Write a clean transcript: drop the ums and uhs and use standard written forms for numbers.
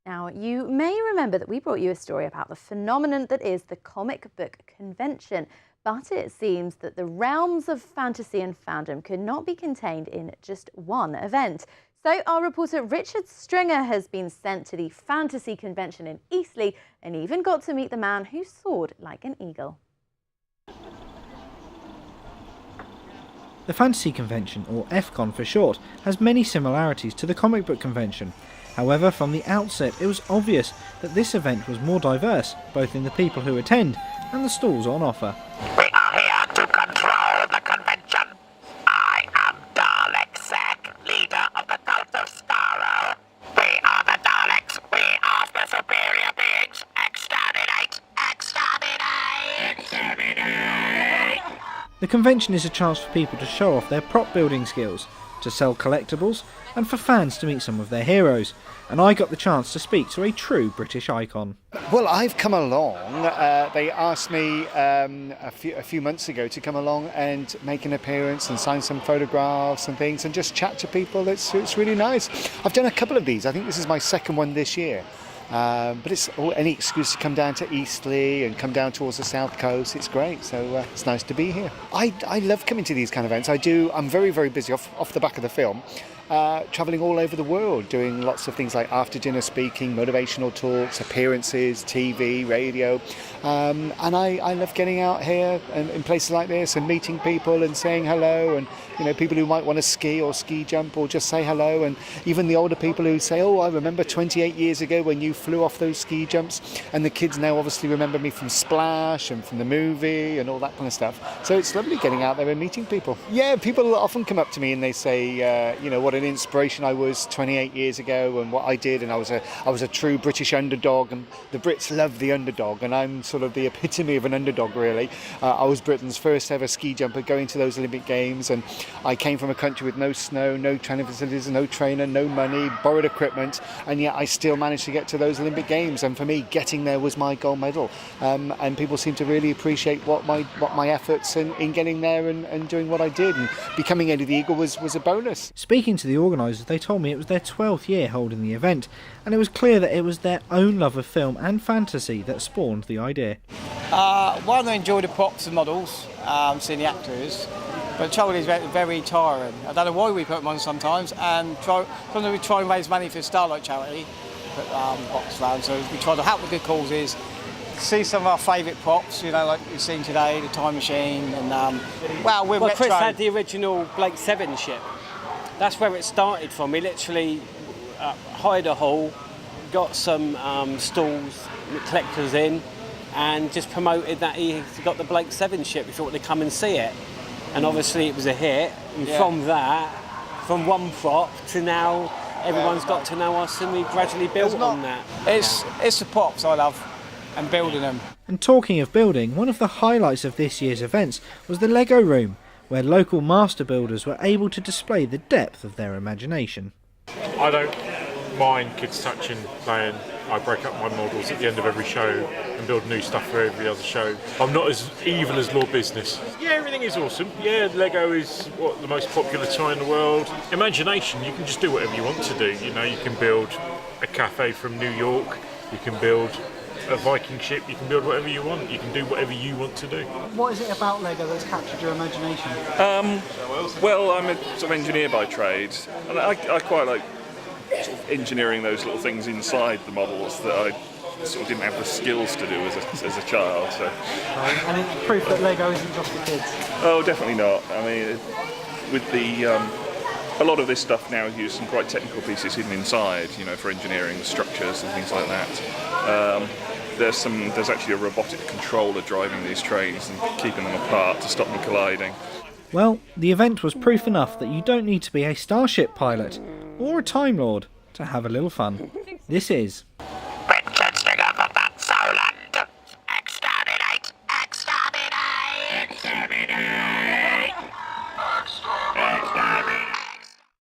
Now, you may remember that we brought you a story about the phenomenon that is the comic book convention, but it seems that the realms of fantasy and fandom could not be contained in just one event. So our reporter Richard Stringer has been sent to the fantasy convention in Eastleigh and even got to meet the man who soared like an eagle. The Fantasy Convention, or FCon for short, has many similarities to the comic book convention. However, from the outset it was obvious that this event was more diverse, both in the people who attend and the stalls on offer. We are here to control the convention. I am Dalek Sec, leader of the cult of Starro. We are the Daleks. We are the superior beings. Exterminate! Exterminate! Exterminate! The convention is a chance for people to show off their prop building skills, to sell collectables, and for fans to meet some of their heroes. And I got the chance to speak to a true British icon. Well, I've come along. They asked me a few months ago to come along and make an appearance and sign some photographs and things and just chat to people. It's really nice. I've done a couple of these. I think this is my second one this year. But it's any excuse to come down to Eastleigh and come down towards the south coast. It's great, so it's nice to be here. I love coming to these kind of events. I'm very, very busy off the back of the film, travelling all over the world, doing lots of things like after dinner speaking, motivational talks, appearances, TV, radio, and I love getting out here and in places like this and meeting people and saying hello, and people who might want to ski or ski jump or just say hello, and even the older people who say, oh, I remember 28 years ago when you flew off those ski jumps, and the kids now obviously remember me from Splash and from the movie and all that kind of stuff. So it's lovely getting out there and meeting people. Yeah, people often come up to me and they say, what an inspiration I was 28 years ago and what I did, and I was a true British underdog, and the Brits love the underdog, and I'm sort of the epitome of an underdog, really. I was Britain's first ever ski jumper going to those Olympic Games, and I came from a country with no snow, no training facilities, no trainer, no money, borrowed equipment, and yet I still managed to get to those Olympic Games, and for me getting there was my gold medal, and people seem to really appreciate what my efforts in getting there and doing what I did, and becoming Eddie the Eagle was a bonus. Speaking to the organisers, they told me it was their 12th year holding the event, and it was clear that it was their own love of film and fantasy that spawned the idea. One, I enjoy the props and models, seeing the actors, but the trouble is very tiring. I don't know why we put them on sometimes, and sometimes we try and raise money for Starlight charity, put props around, so we try to help with good causes. See some of our favourite props, like you've seen today, the time machine, and we're retro. Chris had the original Blake 7 ship. That's where it started from. We literally hired a hall, got some stalls, collectors in, and just promoted that he got the Blake 7 ship. We thought they'd come and see it, and obviously it was a hit. And from that, from one prop to now, everyone's got to know us, and we gradually built on that. It's the props I love, and building them. And talking of building, one of the highlights of this year's events was the Lego room, where local master builders were able to display the depth of their imagination. I don't mind kids touching, playing. I break up my models at the end of every show and build new stuff for every other show. I'm not as evil as Law Business. Yeah, everything is awesome. Yeah, Lego is the most popular toy in the world. Imagination, you can just do whatever you want to do. You can build a cafe from New York, you can build a Viking ship, you can build whatever you want, you can do whatever you want to do. What is it about Lego that's captured your imagination? Well, I'm a sort of engineer by trade, and I quite like sort of engineering those little things inside the models that I sort of didn't have the skills to do as a child. So. And it's proof that Lego isn't just for kids? Oh, definitely not. I mean, with the a lot of this stuff now uses some quite technical pieces hidden inside, for engineering structures and things like that. There's actually a robotic controller driving these trains and keeping them apart to stop them colliding. Well, the event was proof enough that you don't need to be a starship pilot or a Time Lord to have a little fun. This is